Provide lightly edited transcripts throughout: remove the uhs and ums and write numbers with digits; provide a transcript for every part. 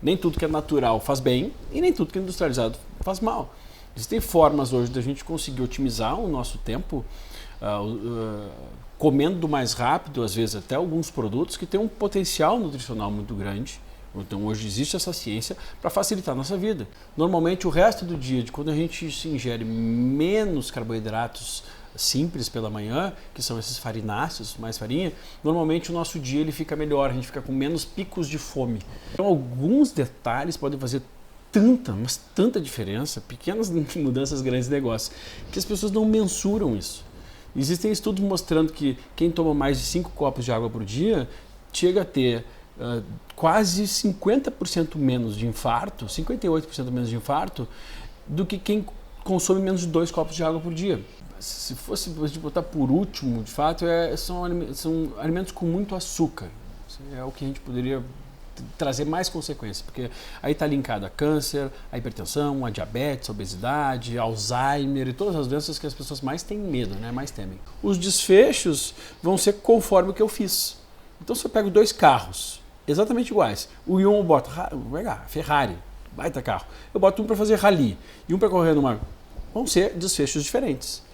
Nem tudo que é natural faz bem e nem tudo que é industrializado faz mal. Existem formas hoje da gente conseguir otimizar o nosso tempo, comendo mais rápido, às vezes até alguns produtos que têm um potencial nutricional muito grande. Então hoje existe essa ciência para facilitar a nossa vida. Normalmente o resto do dia, de quando a gente se ingere menos carboidratos simples pela manhã, que são esses farináceos, mais farinha, normalmente o nosso dia ele fica melhor, a gente fica com menos picos de fome. Então alguns detalhes podem fazer tanta diferença, pequenas mudanças, grandes negócios, que as pessoas não mensuram isso. Existem estudos mostrando que quem toma mais de 5 copos de água por dia chega a ter quase 50% menos de infarto, 58% menos de infarto, do que quem consome menos de 2 copos de água por dia. Se fosse botar por último, de fato, são alimentos com muito açúcar. É o que a gente poderia trazer mais consequências, porque aí está linkado a câncer, a hipertensão, a diabetes, a obesidade, Alzheimer e todas as doenças que as pessoas mais têm medo, né? Mais temem. Os desfechos vão ser conforme o que eu fiz. Então, se eu pego 2 carros exatamente iguais, o um eu boto Ferrari, baita carro, eu boto um para fazer rally e um para correr numa... vão ser desfechos diferentes.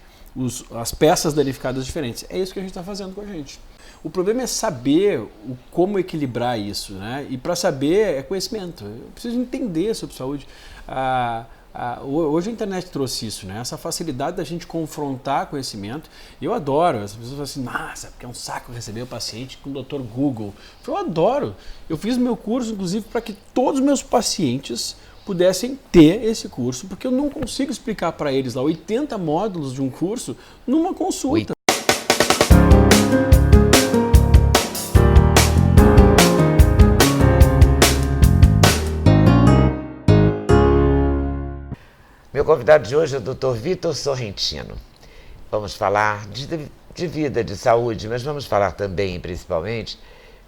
As peças danificadas diferentes. É isso que a gente está fazendo com a gente. O problema é saber como equilibrar isso, né? E para saber é conhecimento. Eu preciso entender sobre saúde. Hoje a internet trouxe isso, né? Essa facilidade da gente confrontar conhecimento. Eu adoro. As pessoas falam assim, nossa, porque é um saco receber o paciente com o Dr. Google. Eu adoro. Eu fiz meu curso, inclusive, para que todos os meus pacientes pudessem ter esse curso, porque eu não consigo explicar para eles lá 80 módulos de um curso numa consulta. Meu convidado de hoje é o Dr. Vitor Sorrentino. Vamos falar de vida, de saúde, mas vamos falar também, principalmente,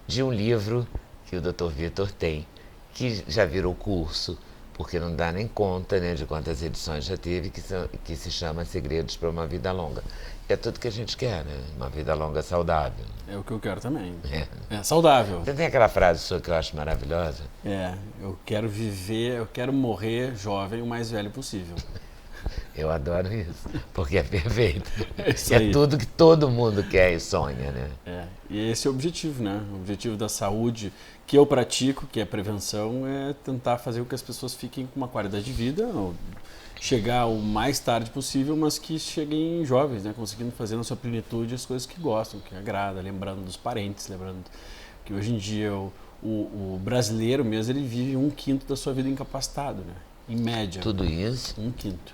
de um livro que o Dr. Vitor tem, que já virou curso, porque não dá nem conta, né, de quantas edições já teve, que se chama Segredos para uma Vida Longa. É tudo que a gente quer, né? Uma vida longa saudável. É o que eu quero também. É saudável. Você tem aquela frase sua que eu acho maravilhosa? Eu quero viver, eu quero morrer jovem o mais velho possível. Eu adoro isso, porque é perfeito. É tudo que todo mundo quer e sonha, né? E esse é o objetivo, né? O objetivo da saúde que eu pratico, que é prevenção, é tentar fazer com que as pessoas fiquem com uma qualidade de vida, chegar o mais tarde possível, mas que cheguem jovens, né? Conseguindo fazer na sua plenitude as coisas que gostam, que agrada, lembrando dos parentes, lembrando que hoje em dia o brasileiro mesmo, ele vive 1/5 da sua vida incapacitado, né? Em média. Tudo isso? 1/5.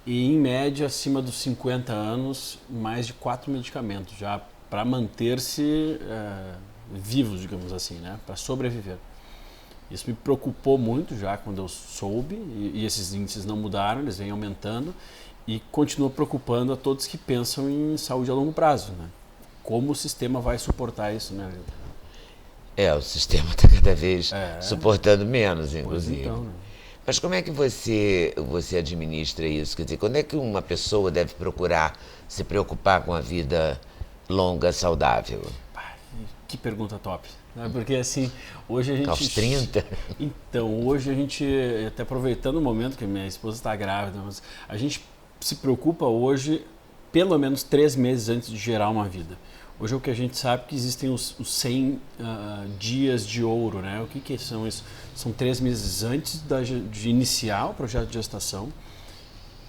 E em média, acima dos 50 anos, mais de 4 medicamentos já para manter-se vivos, digamos assim, né? Para sobreviver. Isso me preocupou muito já quando eu soube, e esses índices não mudaram, eles vêm aumentando, e continua preocupando a todos que pensam em saúde a longo prazo, né? Como o sistema vai suportar isso, né? O sistema está cada vez suportando menos, inclusive. Então, né? Mas como é que você administra isso? Quer dizer, quando é que uma pessoa deve procurar se preocupar com a vida longa, saudável? Que pergunta top. Porque assim, hoje a gente... Aos 30? Então, hoje a gente, até aproveitando o momento que minha esposa está grávida, mas a gente se preocupa hoje pelo menos 3 meses antes de gerar uma vida. Hoje o que a gente sabe é que existem os 100 dias de ouro, né? O que são isso? São 3 meses antes de iniciar o projeto de gestação,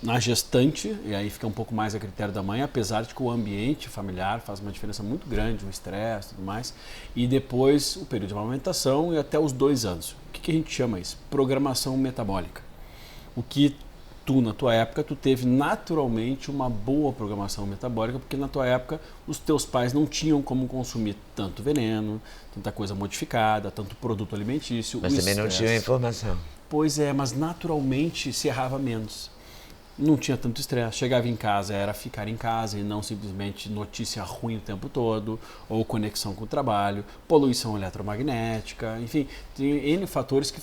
na gestante, e aí fica um pouco mais a critério da mãe, apesar de que o ambiente familiar faz uma diferença muito grande, o estresse e tudo mais, e depois o período de amamentação e até os 2 anos. O que a gente chama isso? Programação metabólica. O que na tua época, tu teve naturalmente uma boa programação metabólica, porque na tua época os teus pais não tinham como consumir tanto veneno, tanta coisa modificada, tanto produto alimentício. Mas também não tinha informação. Pois é, mas naturalmente se errava menos. Não tinha tanto estresse, chegava em casa, era ficar em casa e não simplesmente notícia ruim o tempo todo, ou conexão com o trabalho, poluição eletromagnética, enfim, tem N fatores que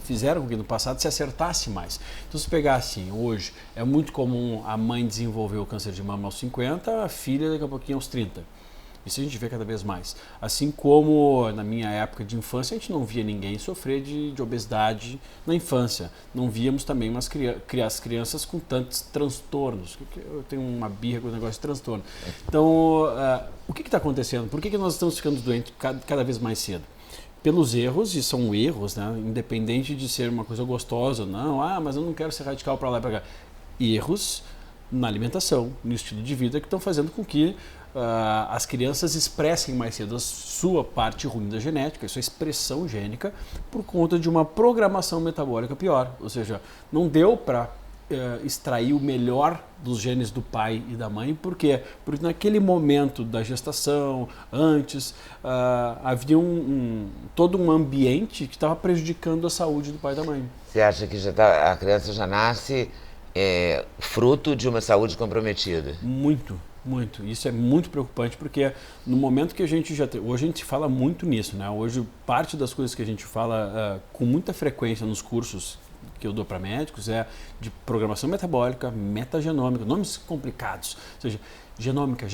fizeram com que no passado se acertasse mais. Então se pegar assim, hoje é muito comum a mãe desenvolver o câncer de mama aos 50, a filha daqui a pouquinho aos 30. Isso a gente vê cada vez mais. Assim como na minha época de infância, a gente não via ninguém sofrer de obesidade na infância. Não víamos também as crianças com tantos transtornos. Eu tenho uma birra com o negócio de transtorno. Então, o que está acontecendo? Por que nós estamos ficando doentes cada vez mais cedo? Pelos erros, e são erros, né? Independente de ser uma coisa gostosa ou não, mas eu não quero ser radical para lá e para cá. Erros na alimentação, no estilo de vida, que estão fazendo com que as crianças expressem mais cedo a sua parte ruim da genética, a sua expressão gênica, por conta de uma programação metabólica pior. Ou seja, não deu para extrair o melhor dos genes do pai e da mãe. Por quê? Porque naquele momento da gestação, antes, havia todo um ambiente que estava prejudicando a saúde do pai e da mãe. Você acha que a criança já nasce fruto de uma saúde comprometida? Muito. Muito. Isso é muito preocupante porque no momento que a gente hoje a gente fala muito nisso, né? Hoje parte das coisas que a gente fala com muita frequência nos cursos que eu dou para médicos é de programação metabólica, metagenômica, nomes complicados, ou seja, genômica,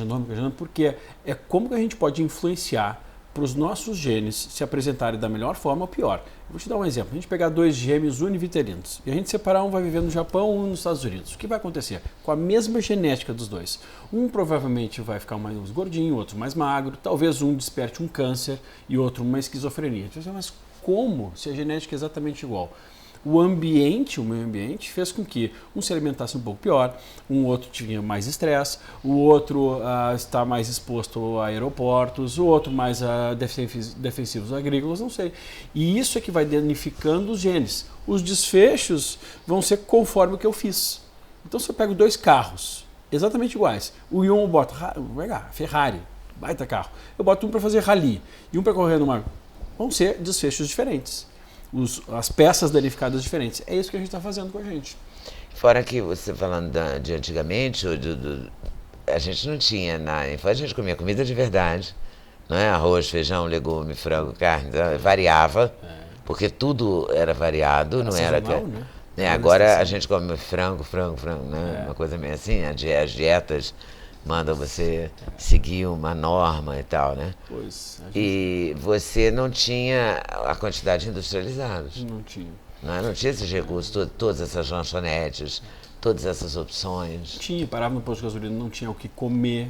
porque é como que a gente pode influenciar para os nossos genes se apresentarem da melhor forma ou pior. Eu vou te dar um exemplo. A gente pegar dois gêmeos univitelinos e a gente separar, um vai viver no Japão, um nos Estados Unidos. O que vai acontecer? Com a mesma genética dos dois. Um provavelmente vai ficar mais gordinho, outro mais magro, talvez um desperte um câncer e outro uma esquizofrenia. Mas como se a genética é exatamente igual? O meio ambiente, fez com que um se alimentasse um pouco pior, um outro tinha mais estresse, o outro está mais exposto a aeroportos, o outro mais a defensivos agrícolas, não sei. E isso é que vai danificando os genes. Os desfechos vão ser conforme o que eu fiz. Então, se eu pego dois carros exatamente iguais, o Ion eu boto Ferrari, baita carro, eu boto um para fazer rally e um para correr numa... vão ser desfechos diferentes. As peças danificadas diferentes. É isso que a gente está fazendo com a gente. Fora que você falando de antigamente, a gente não tinha na infância, a gente comia comida de verdade, não é? Arroz, feijão, legume, frango, carne, variava, porque tudo era variado, não era que, né? Agora a gente come frango, né? Uma coisa meio assim, as dietas mandam você seguir uma norma e tal, né? Pois. E você não tinha a quantidade industrializada. Não tinha. Não tinha esses recursos, todas essas lanchonetes, todas essas opções. Tinha, parava no posto de gasolina, não tinha o que comer,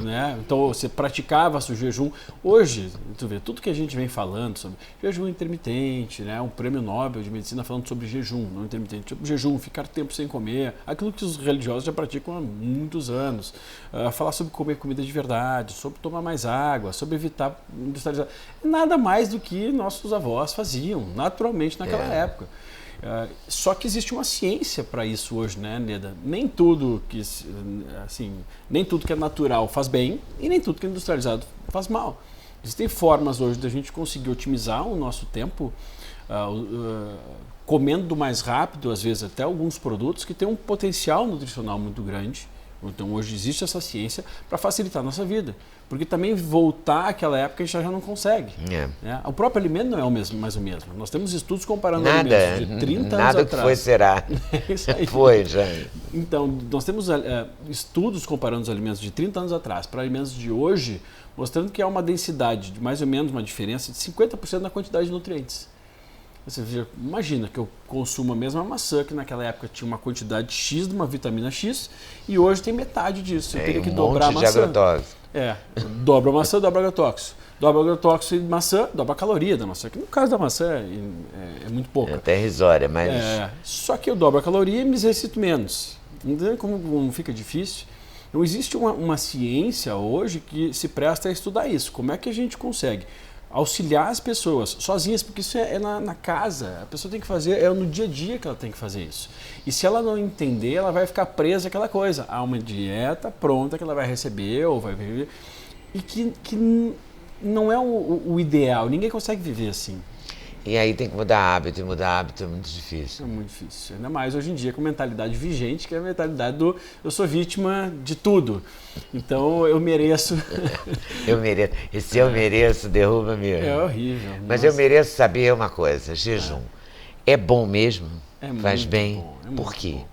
né? Então você praticava o jejum. Hoje, tu vê, tudo que a gente vem falando sobre jejum intermitente, né? Um prêmio Nobel de medicina falando sobre jejum, não intermitente, sobre jejum, ficar tempo sem comer, aquilo que os religiosos já praticam há muitos anos. Falar sobre comer comida de verdade, sobre tomar mais água, sobre evitar industrializar. Nada mais do que nossos avós faziam, naturalmente, naquela época. Só que existe uma ciência para isso hoje, né, Leda? Nem tudo que é natural faz bem e nem tudo que é industrializado faz mal. Existem formas hoje da gente conseguir otimizar o nosso tempo comendo mais rápido, às vezes até alguns produtos que têm um potencial nutricional muito grande. Então hoje existe essa ciência para facilitar a nossa vida. Porque também voltar àquela época a gente já não consegue. Né? O próprio alimento não é mais o mesmo. Nós temos estudos comparando alimentos de 30 anos atrás. Nada que foi será. Isso aí. Foi, já. Então, nós temos estudos comparando os alimentos de 30 anos atrás para alimentos de hoje, mostrando que há uma densidade de mais ou menos uma diferença de 50% na quantidade de nutrientes. Você imagina que eu consumo a mesma maçã que naquela época tinha uma quantidade X de uma vitamina X e hoje tem metade disso. Eu teria que dobrar a maçã. De agrotóxico. Dobra a maçã, dobra agrotóxico. Dobra agrotóxico e maçã, dobra a caloria da maçã. Que no caso da maçã é muito pouco. É até irrisória, mas... Só que eu dobro a caloria e me exercito menos. Entendeu como fica difícil? Então existe uma ciência hoje que se presta a estudar isso. Como é que a gente consegue auxiliar as pessoas sozinhas, porque isso é na casa, a pessoa tem que fazer, é no dia a dia que ela tem que fazer isso. E se ela não entender, ela vai ficar presa àquela coisa. Há uma dieta pronta que ela vai receber ou vai viver, e que não é o ideal, ninguém consegue viver assim. E aí tem que mudar hábito, e mudar hábito é muito difícil. É muito difícil, ainda mais hoje em dia com a mentalidade vigente, que é a mentalidade do eu sou vítima de tudo, então eu mereço. Eu mereço, e se eu mereço, derruba mesmo. É horrível. Mas eu mereço saber uma coisa, jejum, é bom mesmo? Faz bem? Bom, por quê? Bom.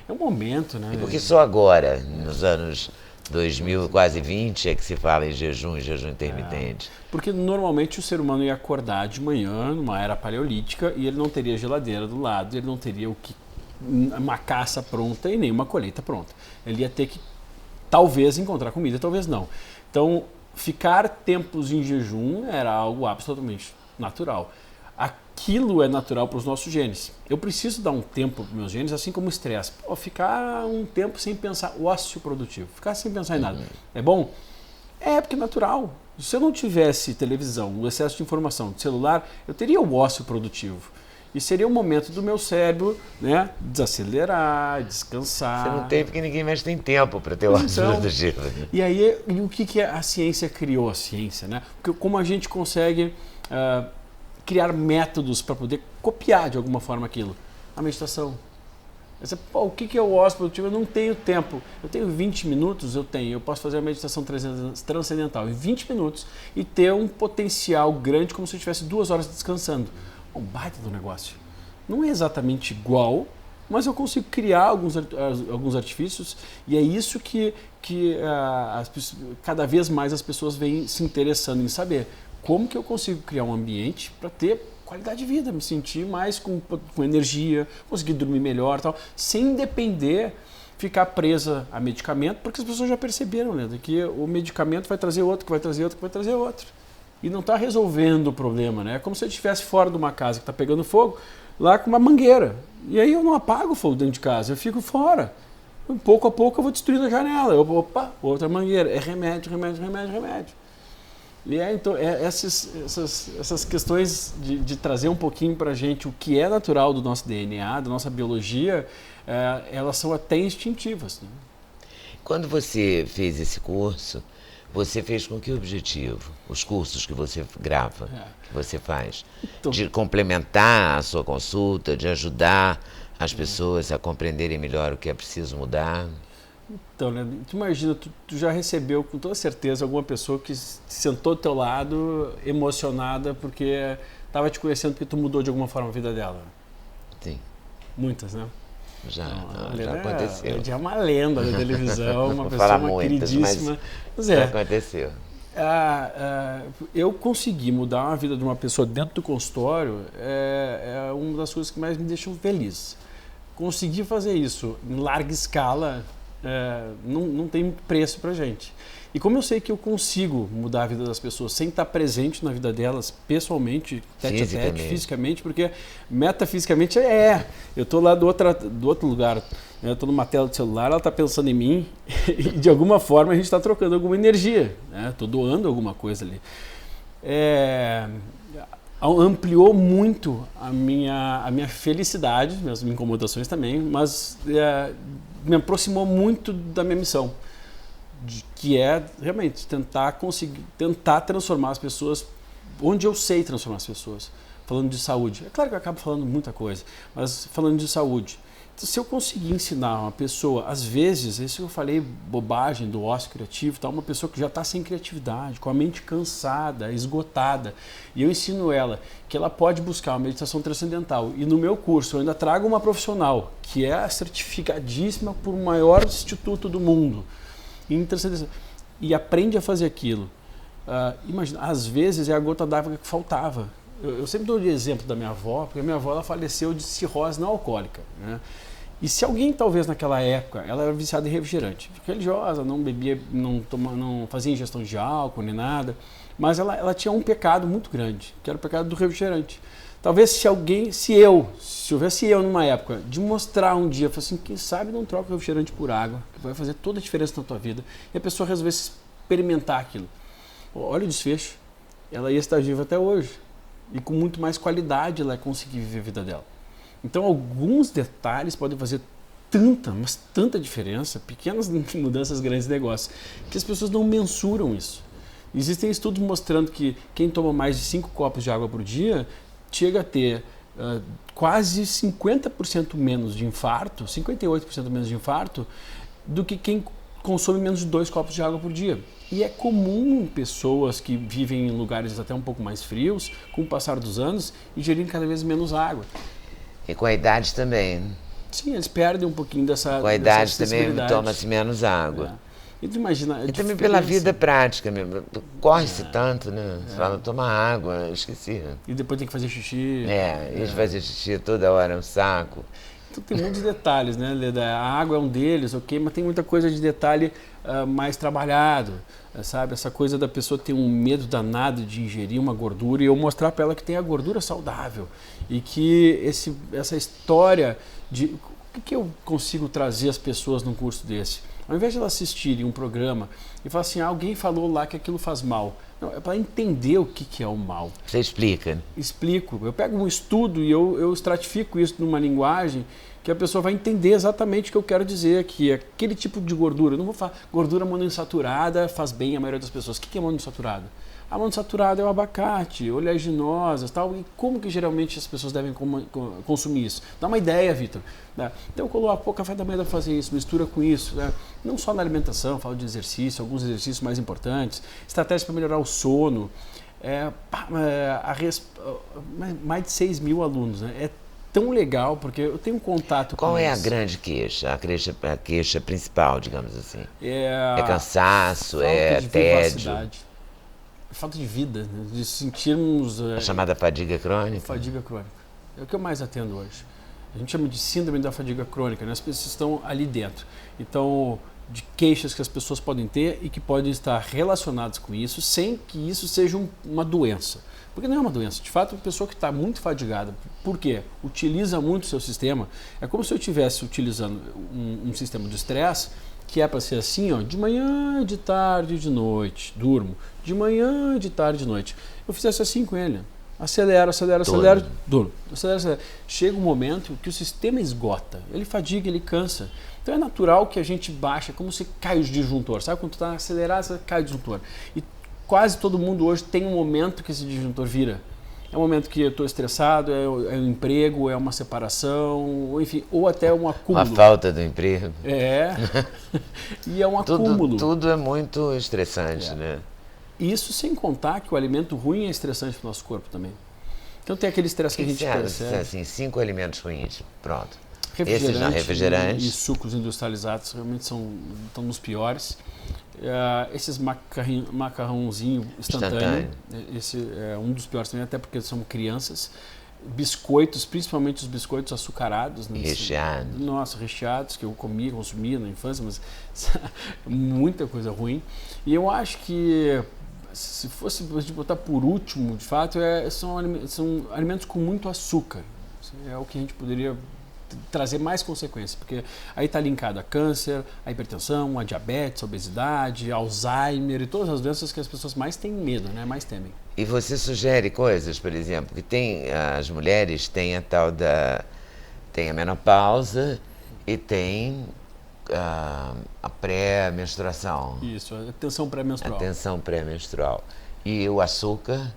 É um momento, né? E porque só agora, nos anos 2000, quase 20 é que se fala em jejum intermitente. Porque normalmente o ser humano ia acordar de manhã, numa era paleolítica, e ele não teria geladeira do lado, ele não teria uma caça pronta e nem uma colheita pronta. Ele ia ter que, talvez, encontrar comida, talvez não. Então, ficar tempos em jejum era algo absolutamente natural. Aquilo é natural para os nossos genes. Eu preciso dar um tempo para os meus genes, assim como o estresse. Ficar um tempo sem pensar, ócio produtivo, ficar sem pensar em nada. É bom? É, porque é natural. Se eu não tivesse televisão, o excesso de informação, de celular, eu teria o ócio produtivo. E seria um momento do meu cérebro, né, desacelerar, descansar. Você não tem porque ninguém mais tem tempo para ter o ócio produtivo. E aí, o que a ciência criou? A ciência, né? Porque como a gente consegue criar métodos para poder copiar de alguma forma aquilo? A meditação. Você, o que é o ócio produtivo? Eu não tenho tempo. Eu tenho 20 minutos, eu posso fazer a meditação transcendental em 20 minutos e ter um potencial grande como se eu tivesse 2 horas descansando. Um baita do negócio. Não é exatamente igual, mas eu consigo criar alguns artifícios e é isso que cada vez mais as pessoas vêm se interessando em saber. Como que eu consigo criar um ambiente para ter qualidade de vida, me sentir mais com energia, conseguir dormir melhor e tal, sem depender, ficar presa a medicamento, porque as pessoas já perceberam, né, que o medicamento vai trazer outro, que vai trazer outro, que vai trazer outro. E não está resolvendo o problema, né? É como se eu estivesse fora de uma casa que está pegando fogo, lá com uma mangueira. E aí eu não apago o fogo dentro de casa, eu fico fora. Pouco a pouco eu vou destruindo a janela. Opa, outra mangueira. É remédio, remédio, remédio, remédio. E então, essas questões de trazer um pouquinho para a gente o que é natural do nosso DNA, da nossa biologia, elas são até instintivas, né? Quando você fez esse curso, você fez com que objetivo? Os cursos que você grava, que você faz? Então, de complementar a sua consulta, de ajudar as pessoas a compreenderem melhor o que é preciso mudar? Então, né, tu imagina, tu já recebeu com toda certeza alguma pessoa que sentou do teu lado emocionada porque estava te conhecendo porque tu mudou de alguma forma a vida dela? Sim. Muitas, né? Já aconteceu. É uma lenda da televisão, uma Vou pessoa falar uma muitas, queridíssima. Mas já aconteceu. Eu consegui mudar a vida de uma pessoa dentro do consultório, é uma das coisas que mais me deixam feliz. Conseguir fazer isso em larga escala não tem preço pra gente. E como eu sei que eu consigo mudar a vida das pessoas sem estar presente na vida delas pessoalmente, tete a tete, fisicamente, porque metafisicamente eu estou lá do outro lugar, né? Eu estou numa tela de celular, ela está pensando em mim e de alguma forma a gente está trocando alguma energia, né? Estou doando alguma coisa ali. Ampliou muito a minha felicidade, minhas incomodações também, mas me aproximou muito da minha missão, que é realmente tentar transformar as pessoas onde eu sei transformar as pessoas. Falando de saúde, é claro que eu acabo falando muita coisa, mas falando de saúde. Então, se eu conseguir ensinar uma pessoa, às vezes, isso que eu falei, bobagem do ócio criativo, uma pessoa que já está sem criatividade, com a mente cansada, esgotada, e eu ensino ela que ela pode buscar uma meditação transcendental. E no meu curso eu ainda trago uma profissional que é certificadíssima por o maior instituto do mundo, e aprende a fazer aquilo. Imagina, às vezes é a gota d'água que faltava. Eu sempre dou o exemplo da minha avó, porque a minha avó ela faleceu de cirrose não alcoólica, né? E se alguém, talvez naquela época, ela era viciada em refrigerante, religiosa, não bebia, não fazia ingestão de álcool nem nada, mas ela tinha um pecado muito grande, que era o pecado do refrigerante. Talvez se houvesse eu numa época, de mostrar um dia, falar assim, quem sabe não troca o refrigerante por água, que vai fazer toda a diferença na tua vida, e a pessoa resolvesse experimentar aquilo. Olha o desfecho, ela ia estar viva até hoje, e com muito mais qualidade ela ia conseguir viver a vida dela. Então, alguns detalhes podem fazer tanta diferença, pequenas mudanças, grandes negócios, que as pessoas não mensuram isso. Existem estudos mostrando que quem toma mais de 5 copos de água por dia chega a ter quase 50% menos de infarto, 58% menos de infarto, do que quem consome menos de 2 copos de água por dia. E é comum pessoas que vivem em lugares até um pouco mais frios, com o passar dos anos, ingerirem cada vez menos água. E com a idade também. Sim, eles perdem um pouquinho dessa com a idade também toma-se menos água. E tu imagina... E também pela vida prática mesmo. Corre-se tanto, né? Você fala, toma água, eu esqueci. E depois tem que fazer xixi. E fazer xixi toda hora é um saco. Então tem muitos detalhes, né, Leda? A água é um deles, ok, mas tem muita coisa de detalhe mais trabalhado, sabe? Essa coisa da pessoa ter um medo danado de ingerir uma gordura e eu mostrar para ela que tem a gordura saudável e que essa história de... O que eu consigo trazer às pessoas num curso desse? Ao invés de elas assistirem um programa e falar assim, alguém falou lá que aquilo faz mal. Não, é para entender o que é o mal. Você explica? Explico. Eu pego um estudo e eu estratifico isso numa linguagem que a pessoa vai entender exatamente o que eu quero dizer, que aquele tipo de gordura, eu não vou falar gordura monoinsaturada faz bem à maioria das pessoas. O que é monoinsaturada? A monoinsaturada é o abacate, oleaginosas, tal. E como que geralmente as pessoas devem consumir isso? Dá uma ideia, Vitor. Né? Então eu coloco, café da manhã dá para fazer isso, mistura com isso. Né? Não só na alimentação, falo de exercício, alguns exercícios mais importantes, estratégias para melhorar o sono. Mais de 6 mil alunos, né? É tão legal, porque eu tenho um contato com Qual é eles. a grande queixa? A queixa principal, digamos assim? É cansaço, é tédio? Falta de vida, né? De sentirmos... A chamada fadiga crônica? Fadiga crônica. É o que eu mais atendo hoje. A gente chama de síndrome da fadiga crônica, né? As pessoas estão ali dentro. Então, de queixas que as pessoas podem ter e que podem estar relacionadas com isso, sem que isso seja uma doença. Porque não é uma doença. De fato, a pessoa que está muito fadigada, por quê? Utiliza muito o seu sistema. É como se eu estivesse utilizando um sistema de estresse que é para ser assim, ó, de manhã, de tarde, de noite, durmo. De manhã, de tarde, de noite. Eu fizesse assim com ele. Acelera, durmo. Acelera. Chega um momento que o sistema esgota. Ele fadiga, ele cansa. Então é natural que a gente baixe, é como se cai o disjuntor. Sabe quando tu está acelerado, você cai o disjuntor. E quase todo mundo hoje tem um momento que esse disjuntor vira. É um momento que eu estou estressado, é um emprego, é uma separação, ou enfim, ou até um acúmulo. A falta do emprego. E é um acúmulo. Tudo é muito estressante, né? Isso sem contar que o alimento ruim é estressante para o nosso corpo também. Então tem aquele estresse que a gente percebe. Assim, 5 alimentos ruins, pronto. Refrigerante e sucos industrializados realmente estão nos piores. Esses macarrãozinho instantâneo, esse é um dos piores também, até porque são crianças. Biscoitos, principalmente os biscoitos açucarados. Né? Recheados. Nossa, recheados, que eu consumia na infância, mas muita coisa ruim. E eu acho que, se fosse botar por último, de fato, são alimentos com muito açúcar. É o que a gente poderia trazer mais consequências, porque aí está linkado a câncer, a hipertensão, a diabetes, a obesidade, Alzheimer e todas as doenças que as pessoas mais têm medo, né? Mais temem. E você sugere coisas, por exemplo, que as mulheres têm tem a menopausa e tem a pré-menstruação. Isso, a tensão pré-menstrual. A tensão pré-menstrual. E o açúcar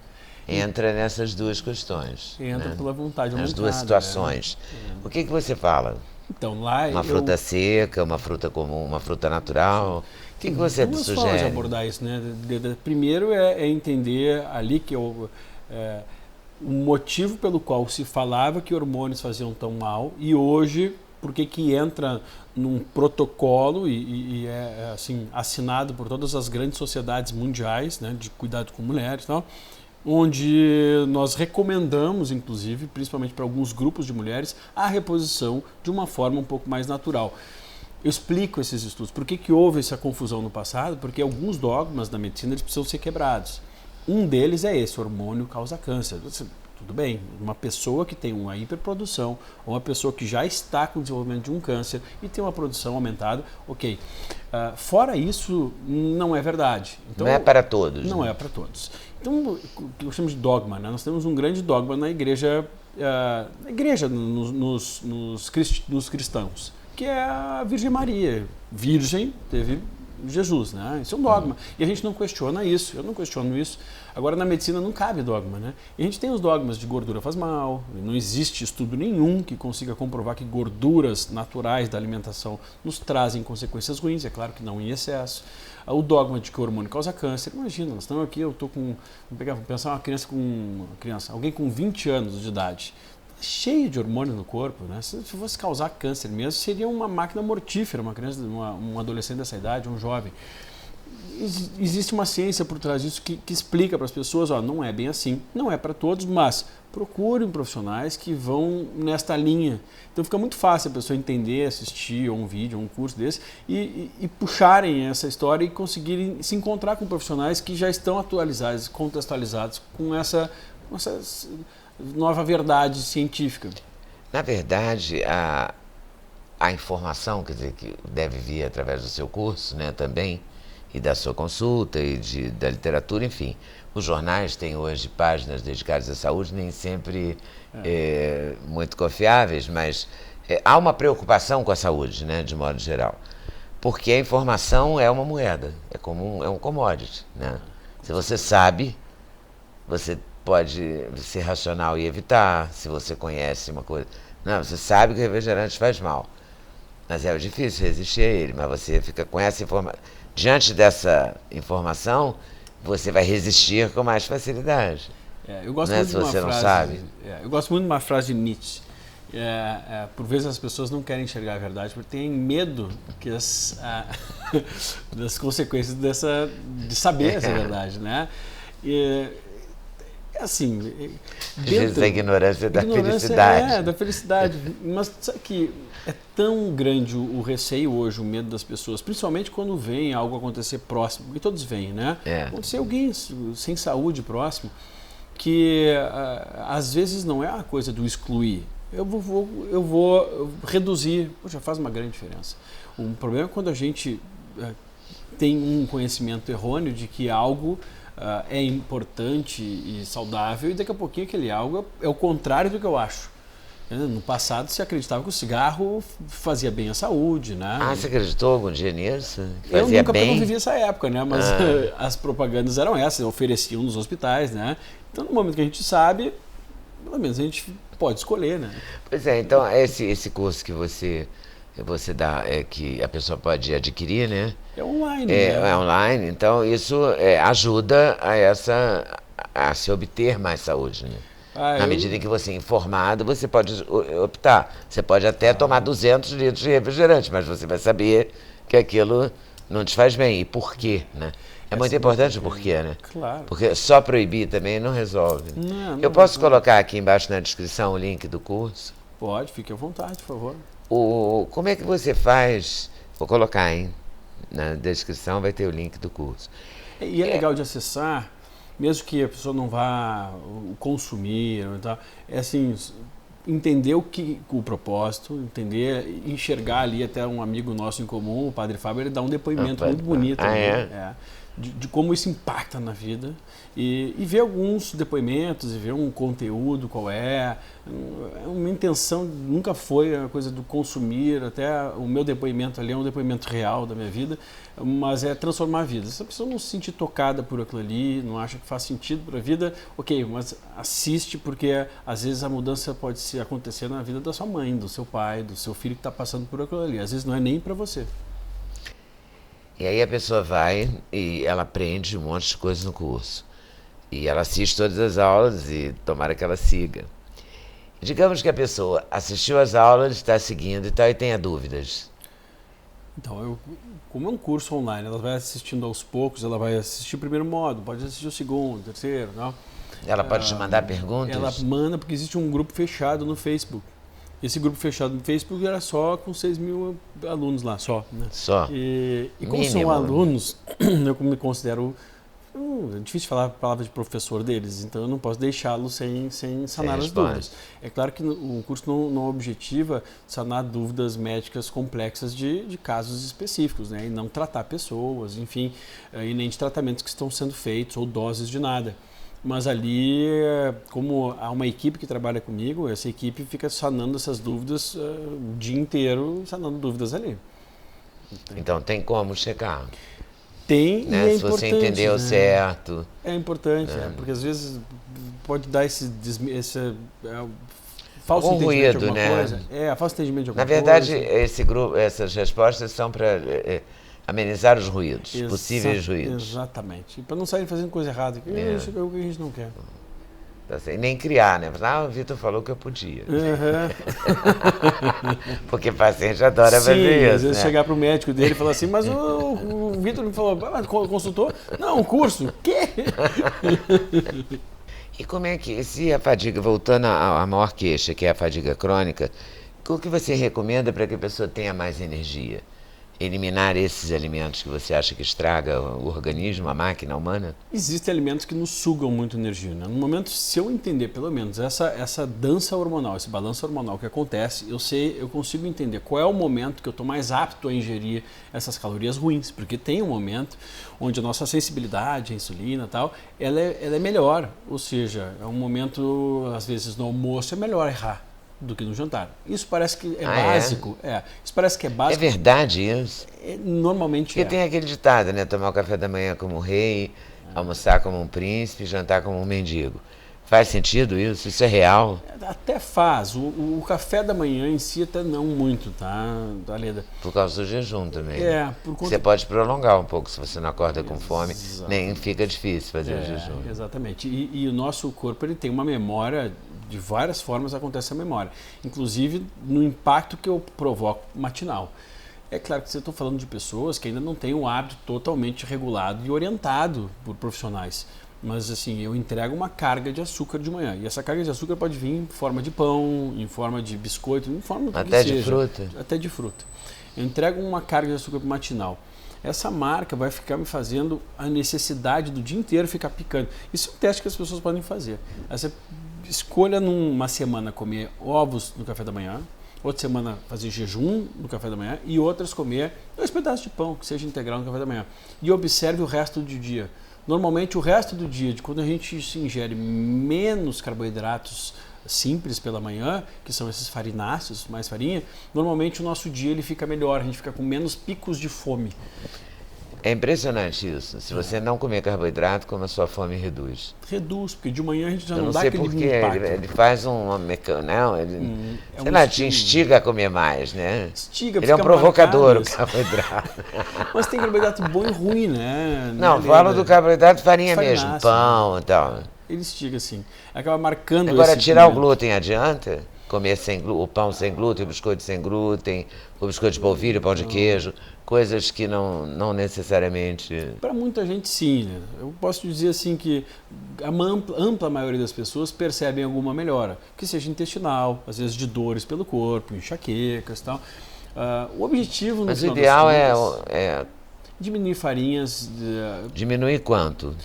entra nessas duas questões. Entra, né? Pela vontade aumentada. Nas duas situações. Né? O que você fala? Então, lá uma fruta seca, uma fruta comum, uma fruta natural? O que você sugere? Duas formas de abordar isso, né? Primeiro é entender ali que o motivo pelo qual se falava que hormônios faziam tão mal e hoje porque que entra num protocolo e é assim assinado por todas as grandes sociedades mundiais, né, de cuidado com mulheres, tal, onde nós recomendamos, inclusive, principalmente para alguns grupos de mulheres, a reposição de uma forma um pouco mais natural. Eu explico esses estudos. Por que houve essa confusão no passado? Porque alguns dogmas da medicina eles precisam ser quebrados. Um deles é esse, hormônio causa câncer. Tudo bem, uma pessoa que tem uma hiperprodução, ou uma pessoa que já está com o desenvolvimento de um câncer e tem uma produção aumentada, ok. Fora isso, não é verdade. Então, não é para todos. Não é para todos. Então, o que nós chamamos de dogma, né? Nós temos um grande dogma na igreja, nos cristãos, que é a Virgem Maria. Virgem teve Jesus, né? Isso é um dogma. E a gente não questiona isso, eu não questiono isso. Agora, na medicina não cabe dogma, né? E a gente tem os dogmas de gordura faz mal, não existe estudo nenhum que consiga comprovar que gorduras naturais da alimentação nos trazem consequências ruins, é claro que não em excesso. O dogma de que o hormônio causa câncer, imagina, nós estamos aqui, eu estou com, vamos pensar alguém com 20 anos de idade, cheio de hormônios no corpo, né? Se fosse causar câncer mesmo, seria uma máquina mortífera, uma criança, um adolescente dessa idade, um jovem. Existe uma ciência por trás disso que explica para as pessoas, ó, não é bem assim, não é para todos, mas procurem profissionais que vão nesta linha. Então fica muito fácil a pessoa entender, assistir um vídeo, um curso desse e puxarem essa história e conseguirem se encontrar com profissionais que já estão atualizados, contextualizados com essa nova verdade científica. Na verdade, a informação, quer dizer, que deve vir através do seu curso, né, também, e da sua consulta e da literatura, enfim. Os jornais têm hoje páginas dedicadas à saúde, nem sempre muito confiáveis, mas há uma preocupação com a saúde, né, de modo geral. Porque a informação é uma moeda, é um commodity, né? Se você sabe, você pode ser racional e evitar. Se você conhece uma coisa... Não, você sabe que o refrigerante faz mal, mas é difícil resistir a ele, mas você fica com essa informação. Diante dessa informação, você vai resistir com mais facilidade. Eu gosto né? muito Se de uma você frase, não sabe. Eu gosto muito de uma frase de Nietzsche. Por vezes as pessoas não querem enxergar a verdade porque têm medo que das consequências de saber essa verdade, né? Assim, Às vezes a ignorância da felicidade. Da felicidade. Mas sabe que é tão grande o receio hoje, o medo das pessoas, principalmente quando vem algo acontecer próximo, e todos vêm, né? Acontecer alguém sem saúde próximo, que às vezes não é a coisa do excluir. Eu vou reduzir, já faz uma grande diferença. O problema é quando a gente tem um conhecimento errôneo de que algo é importante e saudável e daqui a pouquinho aquele algo é o contrário do que eu acho. No passado se acreditava que o cigarro fazia bem à saúde, né? Você acreditou algum dia nisso? Eu nunca não vivi essa época, né? Mas as propagandas eram essas, ofereciam nos hospitais, né? Então no momento que a gente sabe, pelo menos a gente pode escolher, né? Pois é, então esse curso que você dá, que a pessoa pode adquirir, né? É online. É online, então isso ajuda a se obter mais saúde, né? Na medida em que você é informado, você pode optar. Você pode até tomar 200 litros de refrigerante, mas você vai saber que aquilo não te faz bem. E por quê, né? É muito importante o porquê, né? Claro. Porque só proibir também não resolve. Eu posso colocar aqui embaixo na descrição o link do curso? Pode, fique à vontade, por favor. Como é que você faz? Vou colocar, hein? Na descrição vai ter o link do curso. E é legal de acessar, mesmo que a pessoa não vá consumir, é assim, entender o propósito, enxergar ali até um amigo nosso em comum, o Padre Fábio, ele dá um depoimento muito bonito. De como isso impacta na vida e ver alguns depoimentos e ver um conteúdo qual é. Uma intenção nunca foi a coisa do consumir, até o meu depoimento ali é um depoimento real da minha vida, mas é transformar a vida. Se a pessoa não se sentir tocada por aquilo ali, não acha que faz sentido para a vida, ok, mas assiste, porque às vezes a mudança pode acontecer na vida da sua mãe, do seu pai, do seu filho que está passando por aquilo ali. Às vezes não é nem para você. E aí a pessoa vai e ela aprende um monte de coisa no curso. E ela assiste todas as aulas e tomara que ela siga. Digamos que a pessoa assistiu às aulas, está seguindo e tal, e tenha dúvidas. Então, como é um curso online, ela vai assistindo aos poucos, ela vai assistir o primeiro módulo, pode assistir o segundo, o terceiro, não? Ela pode te mandar perguntas? Ela manda, porque existe um grupo fechado no Facebook. Esse grupo fechado no Facebook era só com 6 mil alunos lá, só. Né? Só? E como são alunos, eu me considero... É difícil falar a palavra de professor deles, então eu não posso deixá-los sem sanar as dúvidas. É claro que o curso não objetiva sanar dúvidas médicas complexas de casos específicos, né? E não tratar pessoas, enfim, e nem de tratamentos que estão sendo feitos ou doses de nada. Mas ali, como há uma equipe que trabalha comigo, essa equipe fica sanando essas dúvidas o dia inteiro, sanando dúvidas ali. Então tem como checar? Tem, né? E é se você importante, entendeu certo. É importante, porque às vezes pode dar esse falso entendimento de alguma coisa. Falso entendimento de alguma coisa. Na verdade, esse grupo, essas respostas são para amenizar os ruídos, possíveis ruídos. Exatamente. E para não sair fazendo coisa errada, que é o que a gente não quer. Tá certo. E nem criar, né? O Vitor falou que eu podia. Uhum. Porque paciente adora Sim, fazer isso, às vezes né? chegar pro médico dele e falar assim, mas o Vitor me falou, consultou? Não, um curso? O quê? E como é que, se a fadiga, voltando à maior queixa, que é a fadiga crônica, o que você recomenda para que a pessoa tenha mais energia? Eliminar esses alimentos que você acha que estraga o organismo, a máquina humana? Existem alimentos que nos sugam muito energia, né? No momento, se eu entender pelo menos essa dança hormonal, esse balanço hormonal que acontece, eu consigo entender qual é o momento que eu estou mais apto a ingerir essas calorias ruins, porque tem um momento onde a nossa sensibilidade à insulina e tal, ela é melhor, ou seja, é um momento, às vezes no almoço é melhor errar do que no jantar. Isso parece que é básico. Isso parece que é básico. É verdade isso? Normalmente Porque tem aquele ditado, né? Tomar o café da manhã como um rei, almoçar como um príncipe, jantar como um mendigo. Faz sentido isso? Isso é real? Até faz. O café da manhã em si até não muito, tá, Leda? Por causa do jejum também. Por conta... Você pode prolongar um pouco se você não acorda com fome, nem fica difícil fazer o jejum. Exatamente. E o nosso corpo ele tem uma memória, de várias formas acontece a memória. Inclusive no impacto que eu provoco matinal. É claro que você está falando de pessoas que ainda não têm um hábito totalmente regulado e orientado por profissionais. Mas assim, eu entrego uma carga de açúcar de manhã. E essa carga de açúcar pode vir em forma de pão, em forma de biscoito, em forma do que Até seja. de fruta? Até de fruta. Eu entrego uma carga de açúcar matinal. Essa marca vai ficar me fazendo a necessidade do dia inteiro ficar picando. Isso é um teste que as pessoas podem fazer. Você escolha numa semana comer ovos no café da manhã, outra semana fazer jejum no café da manhã e outras comer 2 pedaços de pão, que seja integral no café da manhã. E observe o resto do dia. Normalmente o resto do dia, de quando a gente se ingere menos carboidratos simples pela manhã, que são esses farináceos, mais farinha, normalmente o nosso dia ele fica melhor, a gente fica com menos picos de fome. É impressionante isso. Se você não comer carboidrato, como a sua fome reduz. Reduz, porque de manhã a gente já Eu não dá sei aquele porque impacto. ele faz uma não, ele, sei um lá, te estímulo. instiga a comer mais, né? Instiga, ele é um fica provocador, marcado o carboidrato. Mas tem carboidrato bom e ruim, né? Não, Né, fala Leda? do carboidrato farinha mesmo, Farináceo, pão e tal. Ele instiga assim. Acaba marcando Agora, esse tirar o momento. glúten adianta? Comer o pão sem glúten, o biscoito sem glúten, o biscoito de polvilho, o pão de queijo, coisas que não necessariamente... Para muita gente, sim. Né? Eu posso dizer assim que a ampla maioria das pessoas percebem alguma melhora, que seja intestinal, às vezes de dores pelo corpo, enxaquecas e tal. O objetivo, no Mas o final das ideal contas, é diminuir farinhas. diminuir quanto?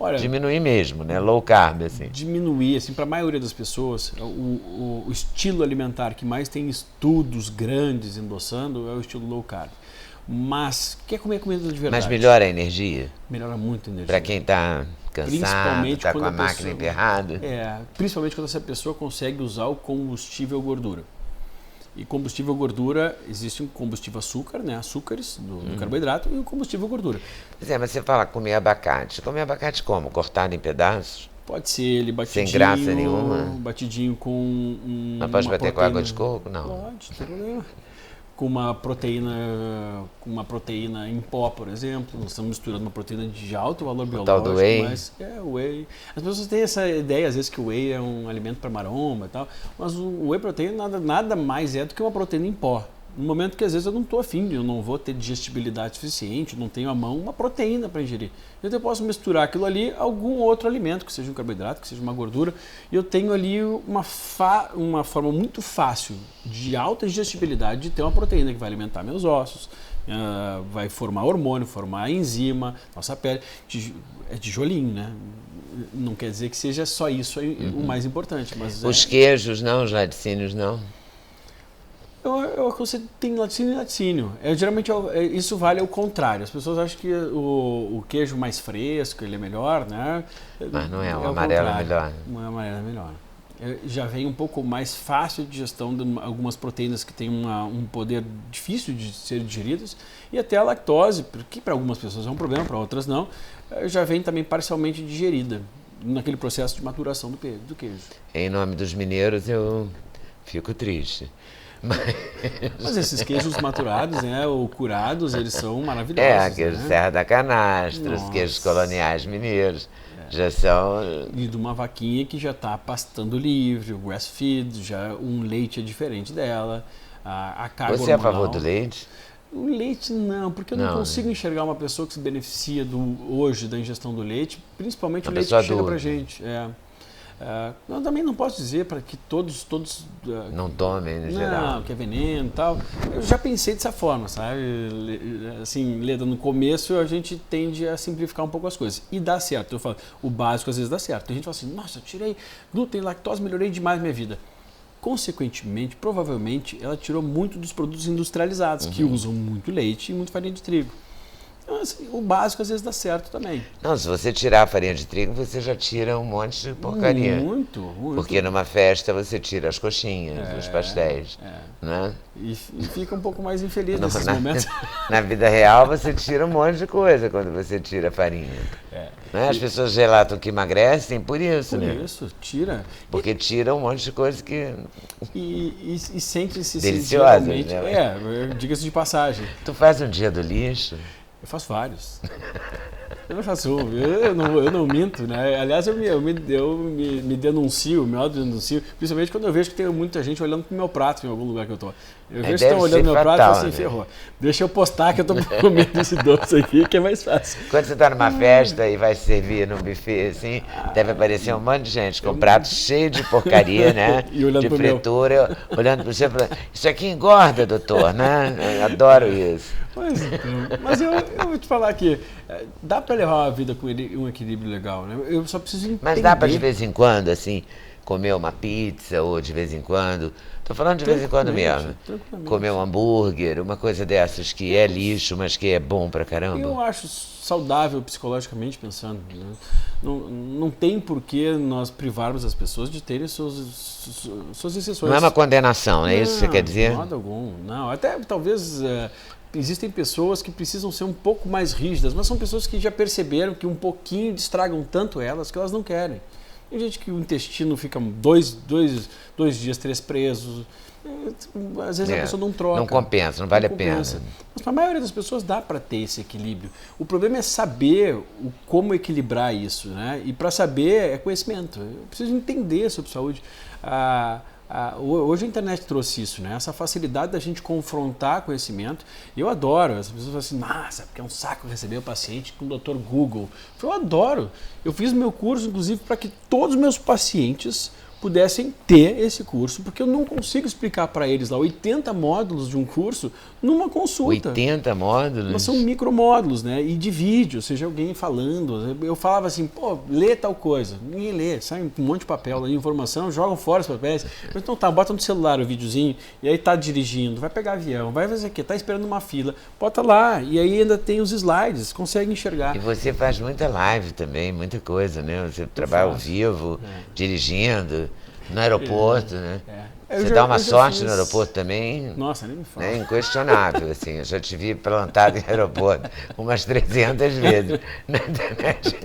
Olha, Diminuir mesmo, né? Low carb, assim. diminuir, assim, para a maioria das pessoas, o estilo alimentar que mais tem estudos grandes endossando é o estilo low carb. Mas quer comer comida de verdade? Mas melhora a energia? Melhora muito a energia. Para quem está cansado, Principalmente está com quando a a máquina pessoa- emperrada? Principalmente quando essa pessoa consegue usar o combustível gordura. E combustível gordura, existe um combustível açúcar, né? Açúcares do carboidrato e o combustível gordura. Pois é, mas você fala comer abacate. Comer abacate como? Cortado em pedaços? Pode ser ele batidinho, Sem graça nenhuma? batidinho com Mas pode uma bater com água de coco? Não. Pode, não tem problema. Com uma proteína em pó, por exemplo. Nós estamos misturando uma proteína de alto valor biológico. Tal do whey. Mas o whey. As pessoas têm essa ideia, às vezes, que o whey é um alimento para maromba e tal. Mas o whey protein nada mais é do que uma proteína em pó. No momento que às vezes eu não estou afim, eu não vou ter digestibilidade suficiente, não tenho à mão uma proteína para ingerir. Então eu posso misturar aquilo ali a algum outro alimento, que seja um carboidrato, que seja uma gordura, e eu tenho ali uma forma muito fácil, de alta digestibilidade, de ter uma proteína que vai alimentar meus ossos, vai formar hormônio, formar enzima, nossa pele. É tijolinho, né? Não quer dizer que seja só isso o mais importante. Mas Os queijos não, os laticínios não? Eu aconselho tem laticínio e laticínio. Geralmente isso vale ao contrário. As pessoas acham que o queijo mais fresco ele é melhor, né? Mas não é, o amarelo é melhor. O amarelo é melhor. Já vem um pouco mais fácil de digestão de algumas proteínas que têm um poder difícil de ser digeridas, e até a lactose, que para algumas pessoas é um problema, para outras não, já vem também parcialmente digerida naquele processo de maturação do queijo. Em nome dos mineiros eu fico triste. Mas esses queijos maturados, né, ou curados, eles são maravilhosos. Queijo né? Serra da Canastra, os Nossa. queijos coloniais mineiros, já são... E de uma vaquinha que já está pastando livre, o grass feed, já um leite é diferente dela, a carga Você é a hormonal. favor do leite? O leite não, porque eu não Não, consigo enxergar uma pessoa que se beneficia hoje da ingestão do leite, principalmente Uma o leite pessoa que chega adulta. pra gente. Eu também não posso dizer para que todos Não tomem, em geral. não, que é veneno e tal. Eu já pensei dessa forma, sabe? Assim, Leda, no começo a gente tende a simplificar um pouco as coisas. E dá certo. Eu falo, o básico às vezes dá certo. Tem gente que fala assim, nossa, eu tirei glúten, lactose, melhorei demais minha vida. Consequentemente, provavelmente, ela tirou muito dos produtos industrializados, que usam muito leite e muito farinha de trigo. Então, assim, o básico às vezes dá certo também. Não, se você tirar a farinha de trigo, você já tira um monte de porcaria. Muito, muito. Porque numa festa você tira as coxinhas, os pastéis, né? E fica um pouco mais infeliz nesses na, momentos. na vida real você tira um monte de coisa quando você tira a farinha. Né? As pessoas relatam que emagrecem por isso, Por né? isso, tira. Porque tira um monte de coisa que... E sentem-se Deliciosas, geralmente. né? Diga-se de passagem. Tu faz um dia do lixo? Eu faço vários. Eu não faço um, eu não minto, né? Aliás, eu me denuncio, me auto-denuncio, principalmente quando eu vejo que tem muita gente olhando pro meu prato em algum lugar que eu tô. Eu vejo que estão olhando meu prato e falo assim, né? ferrou. Deixa eu postar que eu tô comendo esse doce aqui, que é mais fácil. Quando você está numa festa e vai servir num buffet assim, deve aparecer um monte de gente com prato cheio de porcaria, né? E olhando de pro fritura, olhando para você e falando, isso aqui engorda, doutor, né? Eu adoro isso. Mas eu vou te falar que dá para levar uma vida com um equilíbrio legal, né? Eu só preciso entender. Mas dá para de vez em quando, assim, comer uma pizza ou de vez em quando, tô falando de vez em quando mesmo, comer um hambúrguer, uma coisa dessas que é lixo, mas que é bom pra caramba. Eu acho saudável psicologicamente pensando. Né? Não tem por que nós privarmos as pessoas de terem suas exceções. Não é uma condenação, é isso que você quer dizer? De modo algum. Não, até talvez existem pessoas que precisam ser um pouco mais rígidas, mas são pessoas que já perceberam que um pouquinho estragam tanto elas que elas não querem. Tem gente que o intestino fica dois dias, 3 presos. Às vezes a pessoa não troca. Não compensa, não vale a pena. Mas para a maioria das pessoas dá para ter esse equilíbrio. O problema é saber como equilibrar isso, né? E para saber é conhecimento. Eu preciso entender sobre saúde. Hoje a internet trouxe isso, né? Essa facilidade da gente confrontar conhecimento. Eu adoro. As pessoas falam assim, nossa, porque é um saco receber o paciente com o Dr. Google. Eu adoro. Eu fiz meu curso, inclusive, para que todos os meus pacientes pudessem ter esse curso, porque eu não consigo explicar para eles lá 80 módulos de um curso numa consulta. 80 módulos? Mas são micromódulos, né? E de vídeo, seja alguém falando. Eu falava assim, pô, lê tal coisa. Ninguém lê, sai um monte de papel, lá, informação, jogam fora os papéis. Então tá, bota no celular o videozinho, e aí tá dirigindo, vai pegar avião, vai fazer o quê? Tá esperando uma fila, bota lá, e aí ainda tem os slides, consegue enxergar. E você faz muita live também, muita coisa, né? Você trabalha ao vivo, dirigindo, no aeroporto, né? Você dá uma sorte no aeroporto também. Nossa, nem me fala. É inquestionável, assim. Eu já te vi plantado em aeroporto umas 300 vezes na internet.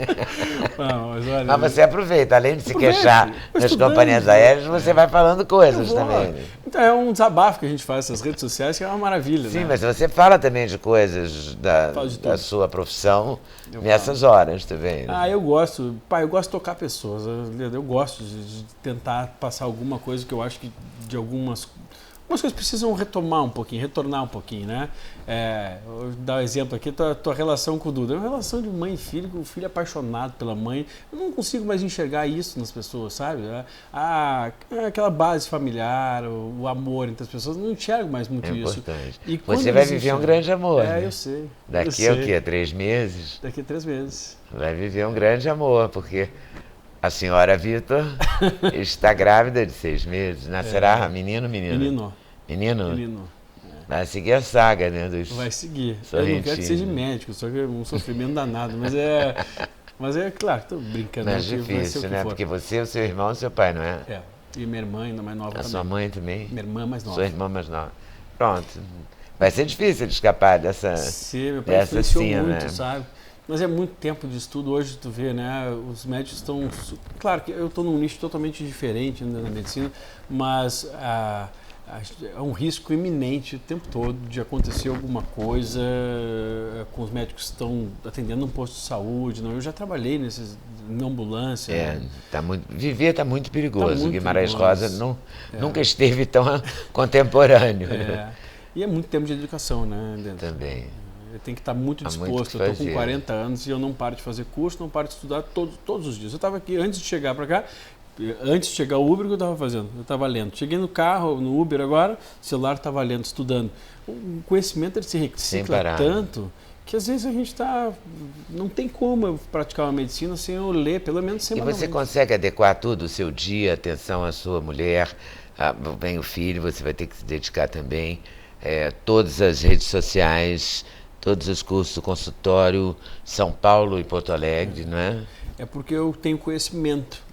Não, mas, olha, mas você aproveita, além de se queixar nas companhias aéreas, você vai falando coisas também. Né? Então é um desabafo que a gente faz nessas redes sociais, que é uma maravilha. Sim, né? mas você fala também de coisas da sua profissão nessas horas também. Né? Eu gosto. Pai, eu gosto de tocar pessoas. Eu gosto de tentar passar alguma coisa que eu acho que de algumas coisas precisam retomar um pouquinho, retornar um pouquinho, né? Vou dar um exemplo aqui, tua relação com o Duda. É uma relação de mãe e filho, com o filho apaixonado pela mãe. Eu não consigo mais enxergar isso nas pessoas, sabe? Aquela base familiar, o amor entre as pessoas, não enxergo mais muito isso. Importante. E você vai viver um grande amor. né? Eu sei. Daqui a o quê? 3 meses? Daqui a 3 meses. Vai viver um grande amor, porque a senhora Vitor está grávida de 6 meses. Nascerá menino ou menina? Menino. Vai seguir a saga, né? Vai seguir. Eu não quero que seja médico, só que é um sofrimento danado. Mas é claro, estou brincando. Mas é difícil, né? Porque você, o seu irmão e seu pai, não é? E minha irmã ainda mais nova também. A sua mãe também? Minha irmã mais nova. Sua irmã mais nova. Pronto. Vai ser difícil de escapar dessa meu pai influenciou cena, muito, né? sabe? Mas é muito tempo de estudo. Hoje tu vê, né? Os médicos estão... Claro que eu estou num nicho totalmente diferente ainda na medicina, mas É um risco iminente o tempo todo de acontecer alguma coisa com os médicos que estão atendendo um posto de saúde. Não, eu já trabalhei na ambulância. Viver está muito perigoso. Tá muito Guimarães perigoso. Rosa nunca esteve tão contemporâneo. E é muito tempo de educação, né, Dentro? Também. Tem que estar muito disposto. Eu estou com 40 anos e eu não paro de fazer curso, não paro de estudar todos os dias. Eu estava aqui, antes de chegar para cá, antes de chegar o Uber, o que eu estava fazendo? Eu estava lendo. Cheguei no carro, no Uber agora, o celular estava lendo, estudando. O conhecimento ele se recicla tanto que às vezes a gente não tem como eu praticar uma medicina sem eu ler, pelo menos semanalmente. E você consegue adequar tudo, o seu dia, atenção à sua mulher, vem o filho, você vai ter que se dedicar também, todas as redes sociais, todos os cursos do consultório, São Paulo e Porto Alegre, não é? É porque eu tenho conhecimento.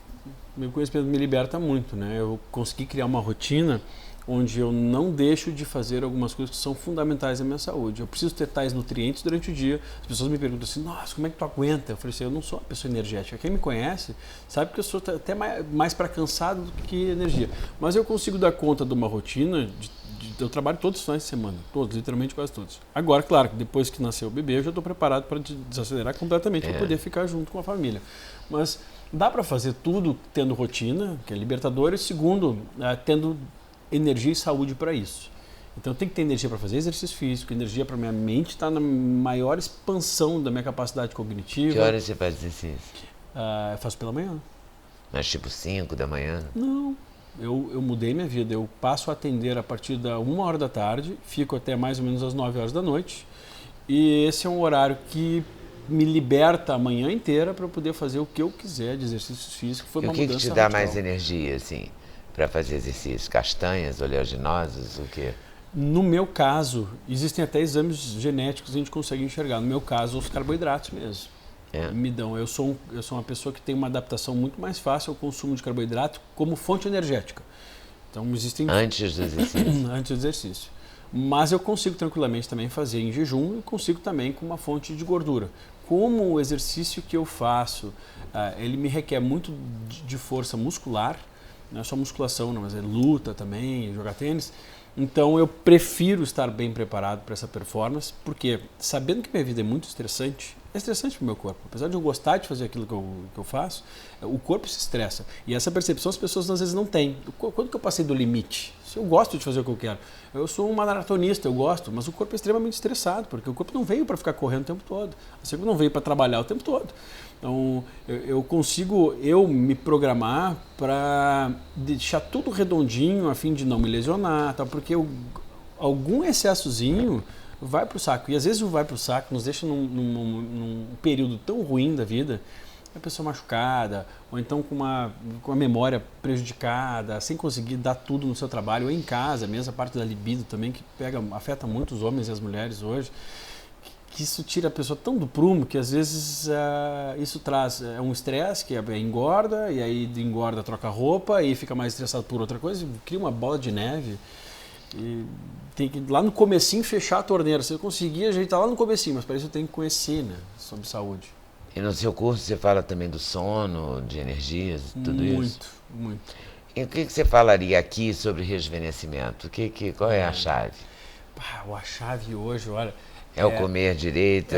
Meu conhecimento me liberta muito, né? Eu consegui criar uma rotina onde eu não deixo de fazer algumas coisas que são fundamentais à minha saúde. Eu preciso ter tais nutrientes durante o dia. As pessoas me perguntam assim, nossa, como é que tu aguenta? Eu falei assim, eu não sou uma pessoa energética. Quem me conhece sabe que eu sou até mais para cansado do que energia. Mas eu consigo dar conta de uma rotina eu trabalho todos os finais de semana, todos, literalmente quase todos. Agora, claro, que depois que nasceu o bebê, eu já estou preparado para desacelerar completamente, para poder ficar junto com a família. Mas dá para fazer tudo tendo rotina, que é libertador, e segundo, tendo energia e saúde para isso. Então tem que ter energia para fazer exercício físico, energia para minha mente estar na maior expansão da minha capacidade cognitiva. Que horas você faz exercício? Eu faço pela manhã. Mas tipo 5 da manhã? Não. Eu mudei minha vida, eu passo a atender a partir da 1h da tarde, fico até mais ou menos às 9 horas da noite, e esse é um horário que me liberta a manhã inteira para poder fazer o que eu quiser de exercícios físicos. Foi uma mudança que te dá radical. mais energia, assim, para fazer exercício? Castanhas, oleaginosas, o quê? No meu caso, existem até exames genéticos que a gente consegue enxergar. No meu caso, os carboidratos mesmo. Me dão. Eu sou uma pessoa que tem uma adaptação muito mais fácil ao consumo de carboidrato como fonte energética. Então existem antes do exercício. Antes do exercício. Mas eu consigo tranquilamente também fazer em jejum e consigo também com uma fonte de gordura. Como o exercício que eu faço, ele me requer muito de força muscular, não é só musculação, não, mas é luta também, jogar tênis. Então eu prefiro estar bem preparado para essa performance, porque sabendo que minha vida é muito estressante, é estressante para o meu corpo. Apesar de eu gostar de fazer aquilo que eu faço, o corpo se estressa. E essa percepção as pessoas às vezes não têm. Quando que eu passei do limite? Se eu gosto de fazer o que eu quero. Eu sou um maratonista, eu gosto, mas o corpo é extremamente estressado, porque o corpo não veio para ficar correndo o tempo todo. Assim como não veio para trabalhar o tempo todo. Então, eu consigo me programar para deixar tudo redondinho a fim de não me lesionar, tá? Porque algum excessozinho vai para o saco. E às vezes o vai para o saco nos deixa num período tão ruim da vida, a pessoa machucada, ou então com a memória prejudicada, sem conseguir dar tudo no seu trabalho, ou em casa mesmo, a parte da libido também, que afeta muito os homens e as mulheres hoje. Que isso tira a pessoa tão do prumo que às vezes isso traz um estresse que engorda, e aí de engorda troca roupa e fica mais estressado por outra coisa, cria uma bola de neve. E tem que lá no comecinho fechar a torneira. Se eu conseguir ajeitar lá no comecinho, mas para isso eu tenho que conhecer, né, sobre saúde. E no seu curso você fala também do sono, de energias, tudo isso? Muito. E o que você falaria aqui sobre rejuvenescimento? Qual é a chave? A chave hoje, olha... É o comer direito,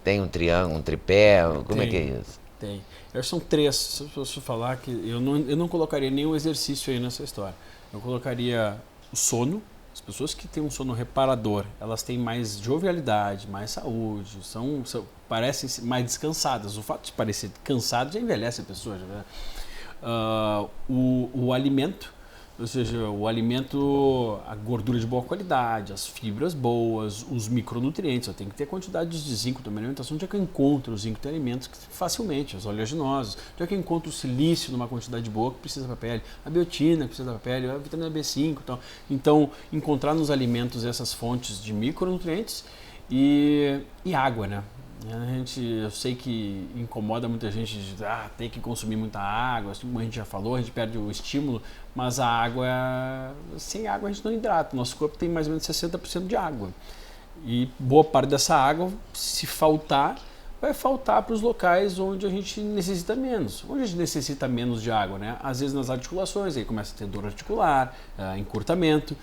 tem um triângulo, um tripé, como é que é isso? Tem. São 3, se eu fosse falar que eu não colocaria nenhum exercício aí nessa história. Eu colocaria o sono. As pessoas que têm um sono reparador, elas têm mais jovialidade, mais saúde, parecem mais descansadas. O fato de parecer cansado já envelhece a pessoa. Né? O alimento, ou seja, o alimento, a gordura de boa qualidade, as fibras boas, os micronutrientes. Eu tenho que ter quantidades de zinco na minha alimentação. Onde é que eu encontro o zinco? Tem alimentos que facilmente, os oleaginosos. Onde é que eu encontro o silício numa quantidade boa que precisa para a pele? A biotina que precisa para a pele, a vitamina B5 e tal. Então, encontrar nos alimentos essas fontes de micronutrientes e água, né? Eu sei que incomoda muita gente de ter que consumir muita água, assim como a gente já falou, a gente perde o estímulo, mas a água, sem água a gente não hidrata. Nosso corpo tem mais ou menos 60% de água. E boa parte dessa água, se faltar, vai faltar para os locais onde a gente necessita menos. Onde a gente necessita menos de água, né? Às vezes nas articulações, aí começa a ter dor articular, encurtamento,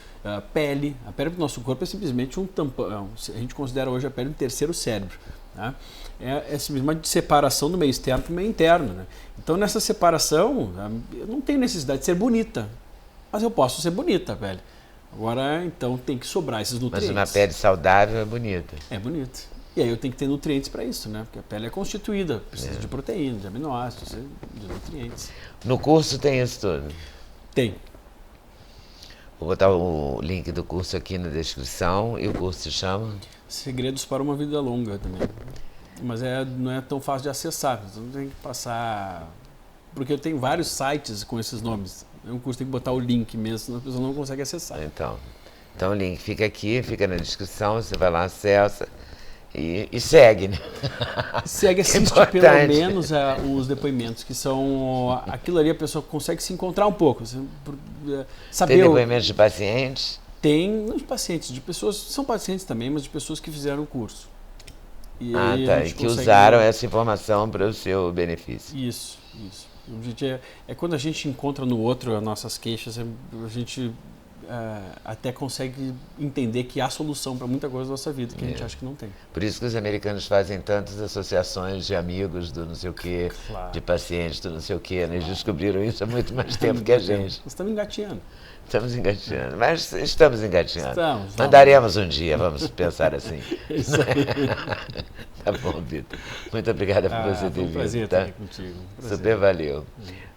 pele. A pele do nosso corpo é simplesmente um tampão. A gente considera hoje a pele um terceiro cérebro. Tá? É simplesmente uma separação do meio externo para o meio interno. Né? Então, nessa separação, eu não tenho necessidade de ser bonita, mas eu posso ser bonita, a pele. Agora, então, tem que sobrar esses nutrientes. Mas uma pele saudável é bonita. É bonita. E aí eu tenho que ter nutrientes para isso, né? Porque a pele é constituída, precisa de proteína, de aminoácidos, de nutrientes. No curso tem isso tudo? Tem. Vou botar o link do curso aqui na descrição. E o curso se chama? Segredos para uma vida longa também. Mas não é tão fácil de acessar. Você não tem que passar... Porque eu tenho vários sites com esses nomes. O curso tem que botar o link mesmo, senão a pessoa não consegue acessar. Então o link fica aqui, fica na descrição. Você vai lá, acessa e segue, né? Segue, assiste pelo menos os depoimentos, que são... Aquilo ali a pessoa consegue se encontrar um pouco. Saber Tem depoimentos de pacientes? Tem, não de pacientes, de pessoas, são pacientes também, mas de pessoas que fizeram o curso. E que usaram essa informação para o seu benefício. Isso. O objetivo é quando a gente encontra no outro as nossas queixas, a gente até consegue entender que há solução para muita coisa da nossa vida que a gente acha que não tem. Por isso que os americanos fazem tantas associações de amigos do não sei o quê, de pacientes do não sei o quê. Eles descobriram isso há muito mais tempo que a gente. Estamos engateando. Estamos engateando, mas estamos engateando. Estamos. Mandaremos um dia, vamos pensar assim. Isso aí. Tá bom, Vitor. Muito obrigada por você ter vindo. Prazer estar aqui contigo. Super valeu.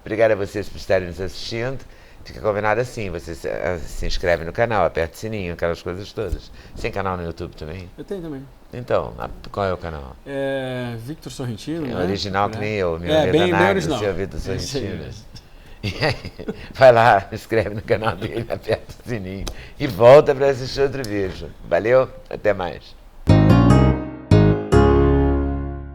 Obrigado a vocês por estarem nos assistindo. Fica combinado assim, você se inscreve no canal, aperta o sininho, aquelas coisas todas. Você tem canal no YouTube também? Eu tenho também. Então, qual é o canal? É Victor Sorrentino, né? Original que nem eu, meu bem original. Seu Vitor Sorrentino. E aí, vai lá, se inscreve no canal dele, aperta o sininho e volta para assistir outro vídeo. Valeu, até mais.